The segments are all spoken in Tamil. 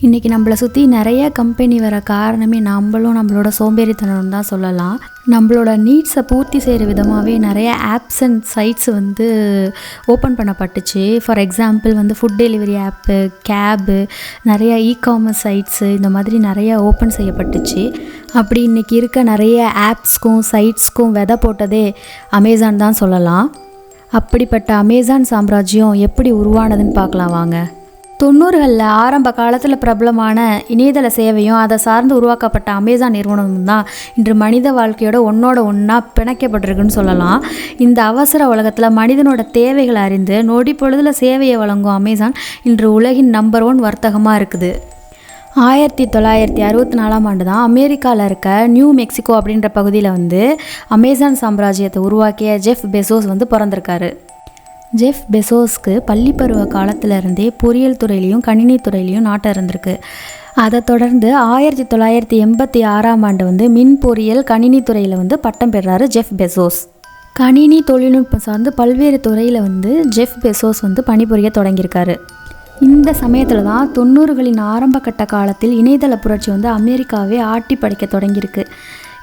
இன்றைக்கி நம்மளை சுற்றி நிறைய கம்பெனி வர காரணமே நம்மளோட சோம்பேறித்தனம் தான் சொல்லலாம். நம்மளோட நீட்ஸை பூர்த்தி செய்கிற விதமாகவே நிறைய ஆப்ஸ் அண்ட் சைட்ஸ் ஓப்பன் பண்ணப்பட்டுச்சு. For example food delivery app, cab, நிறைய இ-காமர்ஸ் சைட்ஸு, இந்த மாதிரி நிறைய ஓப்பன் செய்யப்பட்டுச்சு. அப்படி இன்றைக்கி இருக்க நிறைய ஆப்ஸ்க்கும் சைட்ஸ்க்கும் விதை போட்டதே அமேசான் தான் சொல்லலாம். அப்படிப்பட்ட அமேசான் சாம்ராஜ்யம் எப்படி உருவானதுன்னு பார்க்கலாம் வாங்க. 90களில் ஆரம்ப காலத்தில் பிரபலமான இணையதள சேவையும் அதை சார்ந்து உருவாக்கப்பட்ட அமேசான் நிறுவனமும் தான் இன்று மனித வாழ்க்கையோட ஒன்றா பிணைக்கப்பட்டிருக்குன்னு சொல்லலாம். இந்த அவசர உலகத்தில் மனிதனோட தேவைகளை அறிந்து நொடி பொழுதில் சேவையை வழங்கும் அமேசான் இன்று உலகின் நம்பர் 1 வர்த்தகமாக இருக்குது. 1964 தான் அமெரிக்காவில் இருக்க நியூ மெக்சிகோ அப்படின்ற பகுதியில் அமேசான் சாம்ராஜ்யத்தை உருவாக்கிய ஜெஃப் பெசோஸ் பிறந்திருக்காரு. ஜெஃப் பெசோஸ்க்கு பள்ளி பருவ காலத்திலிருந்தே பொறியியல் துறையிலையும் கணினி துறையிலையும் நாட்டம் இருந்திருக்கு. அதை தொடர்ந்து 1986 மின் பொறியியல் கணினி துறையில் பட்டம் பெறாரு ஜெஃப் பெசோஸ். கணினி தொழில்நுட்பம் சார்ந்து பல்வேறு துறையில் ஜெஃப் பெசோஸ் பணிபுரிய தொடங்கியிருக்காரு. இந்த சமயத்தில் தான் 90களின் ஆரம்ப கட்ட காலத்தில் இணையதள புரட்சி அமெரிக்காவே ஆட்டி படைக்க தொடங்கியிருக்கு.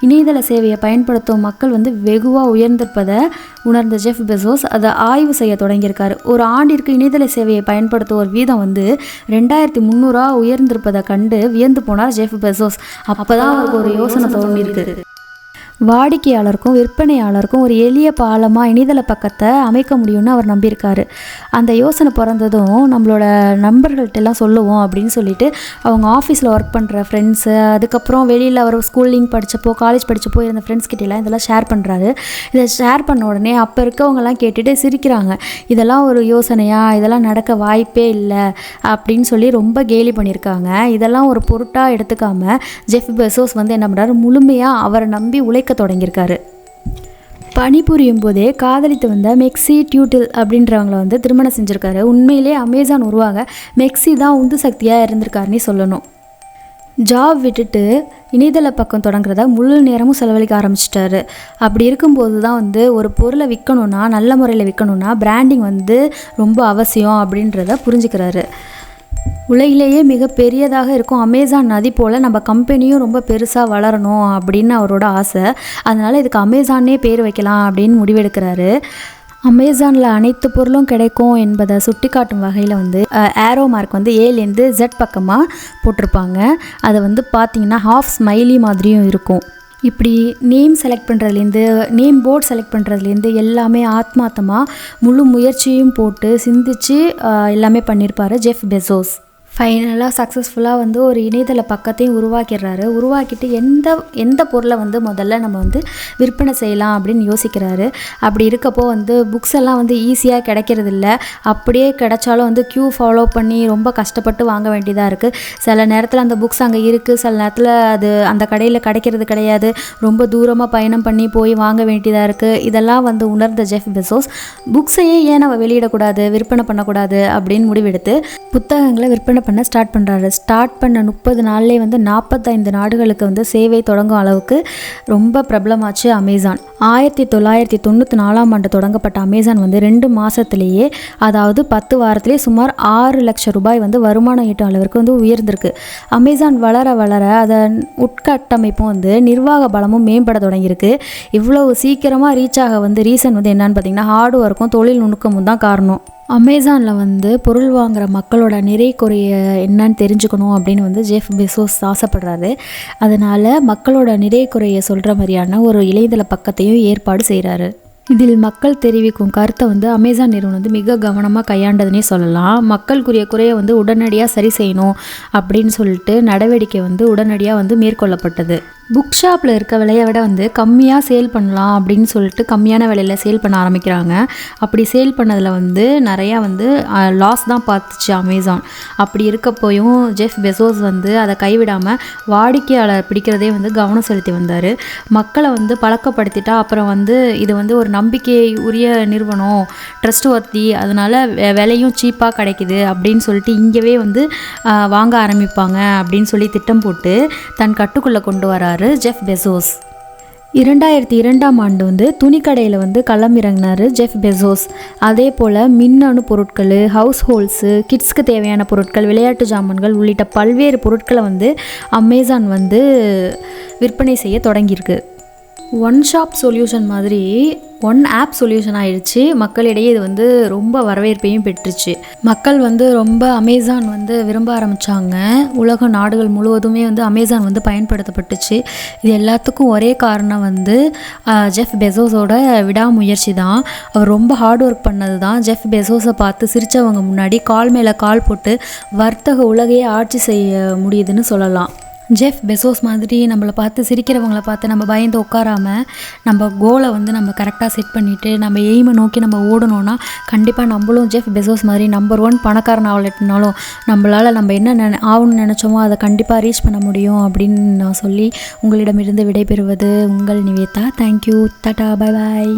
இணையதள சேவையை பயன்படுத்தும் மக்கள் வெகுவாக உயர்ந்திருப்பதை உணர்ந்த ஜெஃப் பெசோஸ் அதை ஆய்வு செய்ய தொடங்கியிருக்காரு. ஒரு ஆண்டிற்கு இணையதள சேவையை பயன்படுத்துவோர் வீதம் 2300 உயர்ந்திருப்பதை கண்டு வியந்து போனார் ஜெஃப் பெசோஸ். அப்போ தான் அவருக்கு ஒரு யோசனை தோன்றியிருக்கு. வாடிக்கையாளருக்கும் விற்பனையாளருக்கும் ஒரு எளிய பாலமாக இணையதள பக்கத்தை அமைக்க முடியும்னு அவர் நம்பியிருக்காரு. அந்த யோசனை பிறந்ததும் நம்மளோட நண்பர்கள்ட்டெல்லாம் சொல்லுவோம் அப்படின்னு சொல்லிட்டு அவங்க ஆஃபீஸில் ஒர்க் பண்ணுற ஃப்ரெண்ட்ஸு, அதுக்கப்புறம் வெளியில் அவர் ஸ்கூலிங் படித்தப்போ காலேஜ் படித்தப்போ இருந்த ஃப்ரெண்ட்ஸ் கிட்டலாம் இதெல்லாம் ஷேர் பண்ணுறாரு. இதை ஷேர் பண்ண உடனே அப்போ இருக்கவங்கலாம் கேட்டுட்டு சிரிக்கிறாங்க. இதெல்லாம் ஒரு யோசனையா, இதெல்லாம் நடக்க வாய்ப்பே இல்லை அப்படின்னு சொல்லி ரொம்ப கேலி பண்ணியிருக்காங்க. இதெல்லாம் ஒரு பொருட்டாக எடுத்துக்காமல் ஜெஃப் பெசோஸ் என்ன பண்ணுறாரு, முழுமையாக அவரை நம்பி உழைக்க தொடங்கியிருக்காரு. பணிபுரியும் போதே காதலித்து வந்த மெக்ஸி டியூட்டில் அப்படின்றவங்களை திருமணம் செஞ்சுருக்காரு. உண்மையிலே அமேசான் உருவாக மெக்ஸி தான் உந்து சக்தியாக இருந்திருக்காருன்னு சொல்லணும். ஜாப் விட்டுட்டு இணையதள பக்கம் தொடங்குறத முழு நேரமும் செலவழிக்க ஆரம்பிச்சிட்டாரு. அப்படி இருக்கும்போது தான் ஒரு பொருளை விற்கணுன்னா, நல்ல முறையில் விற்கணுன்னா பிராண்டிங் ரொம்ப அவசியம் அப்படின்றத புரிஞ்சுக்கிறாரு. உலகிலேயே மிக பெரியதாக இருக்கும் அமேசான் நதி போல் நம்ம கம்பெனியும் ரொம்ப பெருசாக வளரணும் அப்படின்னு அவரோட ஆசை. அதனால் இதுக்கு அமேசானே பேர் வைக்கலாம் அப்படின்னு முடிவெடுக்கிறாரு. அமேசானில் அனைத்து பொருளும் கிடைக்கும் என்பதை சுட்டி காட்டும் வகையில் ஏரோ மார்க் ஏலேருந்து Z பக்கமாக போட்டிருப்பாங்க. அதை பார்த்திங்கன்னா ஹாஃப் ஸ்மைலி மாதிரியும் இருக்கும். இப்படி நேம் செலக்ட் பண்ணுறதுலேருந்து நேம் போர்ட் செலக்ட் பண்ணுறதுலேருந்து எல்லாமே ஆத்மார்த்தமாக முழு முயற்சியும் போட்டு சிந்திச்சு எல்லாமே பண்ணியிருப்பார் ஜெஃப் பெசோஸ். ஃபைனலாக சக்ஸஸ்ஃபுல்லாக ஒரு இணையதள பக்கத்தையும் உருவாக்கிடுறாரு. உருவாக்கிட்டு எந்த பொருளை முதல்ல நம்ம விற்பனை செய்யலாம் அப்படின்னு யோசிக்கிறாரு. அப்படி இருக்கப்போ புக்ஸ் எல்லாம் ஈஸியாக கிடைக்கிறதில்ல. அப்படியே கிடைச்சாலும் க்யூ ஃபாலோ பண்ணி ரொம்ப கஷ்டப்பட்டு வாங்க வேண்டியதாக இருக்குது. சில நேரத்தில் அந்த புக்ஸ் அங்கே இருக்குது, சில நேரத்தில் அது அந்த கடையில் கிடைக்கிறது கிடையாது. ரொம்ப தூரமாக பயணம் பண்ணி போய் வாங்க வேண்டியதாக இருக்குது. இதெல்லாம் உணர்ந்த ஜெஃப் பெசோஸ் புக்ஸையே ஏன் நம்ம வெளியிடக்கூடாது, விற்பனை பண்ணக்கூடாது அப்படின்னு முடிவெடுத்து புத்தகங்களை விற்பனை பண்ண ஸ்டார்ட் பண்ணுறாரு. ஸ்டார்ட் பண்ண 30 நாள்லேயே 45 நாடுகளுக்கு சேவை தொடங்கும் அளவுக்கு ரொம்ப பிரபலமாச்சு அமேசான். 1994 தொடங்கப்பட்ட அமேசான் 2 மாதத்துலேயே, அதாவது 10 வாரத்திலே சுமார் 6 லட்சம் ரூபாய் வருமானம் ஈட்டும் அளவிற்கு உயர்ந்திருக்கு. அமேசான் வளர வளர அதன் உட்கட்டமைப்பும் நிர்வாக பலமும் மேம்பட தொடங்கியிருக்கு. இவ்வளவு சீக்கிரமாக ரீச் ஆக ரீசன் என்னன்னு பார்த்தீங்கன்னா ஹார்ட் ஒர்க்கும் தொழில் நுணுக்கமும் தான் காரணம். அமேசானில் பொருள் வாங்குகிற மக்களோட நிறை குறைய என்னன்னு தெரிஞ்சுக்கணும் அப்படின்னு ஜெஃப் பெசோஸ் ஆசைப்படுறாரு. அதனால் மக்களோட நிறை குறைய சொல்கிற மாதிரியான ஒரு இணையதள பக்கத்தையும் ஏற்பாடு செய்கிறாரு. இதில் மக்கள் தெரிவிக்கும் கருத்தை அமேசான் நிறுவனம் மிக கவனமாக கையாண்டதுன்னே சொல்லலாம். மக்களுக்குரிய குறையை உடனடியாக சரி செய்யணும் அப்படின்னு சொல்லிட்டு நடவடிக்கை உடனடியாக மேற்கொள்ளப்பட்டது. புக் ஷாப்பில் இருக்க விலையை விட கம்மியாக சேல் பண்ணலாம் அப்படின்னு சொல்லிட்டு கம்மியான விலையில் சேல் பண்ண ஆரம்பிக்கிறாங்க. அப்படி சேல் பண்ணதில் நிறையா லாஸ் தான் பார்த்துச்சு அமேசான். அப்படி இருக்கப்போயும் ஜெஃப் பெசோஸ் அதை கைவிடாமல் வாடிக்கையாளர் பிடிக்கிறதே கவனம் செலுத்தி வந்தார். மக்களை பழக்கப்படுத்திட்டா அப்புறம் இது ஒரு நம்பிக்கை உரிய நிறுவனம், ட்ரஸ்ட் ஒர்த்தி, அதனால் விலையும் சீப்பாக கிடைக்குது அப்படின்னு சொல்லிட்டு இங்கேவே வாங்க ஆரம்பிப்பாங்க அப்படின்னு சொல்லி திட்டம் போட்டு தன் கட்டுக்குள்ளே கொண்டு வராரு ஜெஃப் பெசோஸ். 2002ஆம் ஆண்டு வந்து துணிக்கடையில் வந்து களம் இறங்கினார் ஜெஃப் பெசோஸ். அதே போல் மின்னணு பொருட்கள், ஹவுஸ் ஹோல்ட்ஸு, கிட்ஸ்க்கு தேவையான பொருட்கள், விளையாட்டு ஜாமான்கள் உள்ளிட்ட பல்வேறு பொருட்களை வந்து அமேசான் வந்து விற்பனை செய்ய தொடங்கியிருக்கு. ஒன் ஷாப் சொல்யூஷன் மாதிரி ஒன் ஆப் சொல்யூஷன் ஆயிடுச்சு. மக்களிடையே இது வந்து ரொம்ப வரவேற்பையும் பெற்றுச்சு. மக்கள் வந்து ரொம்ப அமேசான் வந்து விரும்ப ஆரம்பித்தாங்க. உலக நாடுகள் முழுவதுமே வந்து அமேசான் வந்து பயன்படுத்தப்பட்டுச்சு. இது எல்லாத்துக்கும் ஒரே காரணம் வந்து ஜெஃப் பெசோஸோட விடாமுயற்சி தான். அவர் ரொம்ப ஹார்ட் ஒர்க் பண்ணது தான் ஜெஃப் பெசோஸை பார்த்து சிரித்தவங்க முன்னாடி கால் மேலே கால் போட்டு வர்த்தக உலகையே ஆட்சி செய்ய முடியுதுன்னு சொல்லலாம். ஜெஃப் பெசோஸ் மாதிரி நம்மளை பார்த்து சிரிக்கிறவங்கள பார்த்து நம்ம பயந்து உட்காராமல் நம்ம கோலை வந்து நம்ம கரெக்டாக செட் பண்ணிவிட்டு நம்ம எய்மை நோக்கி நம்ம ஓடணும்னா கண்டிப்பாக நம்மளும் ஜெஃப் பெசோஸ் மாதிரி நம்பர் 1 பணக்காரன் ஆகலட்டினாலும் நம்மளால் நம்ம என்ன ஆகணும்னு நினச்சோமோ அதை கண்டிப்பாக ரீச் பண்ண முடியும் அப்படின்னு நான் சொல்லி உங்களிடமிருந்து விடைபெறுவது உங்கள் Nivetha. Thank you. Tata. Bye bye.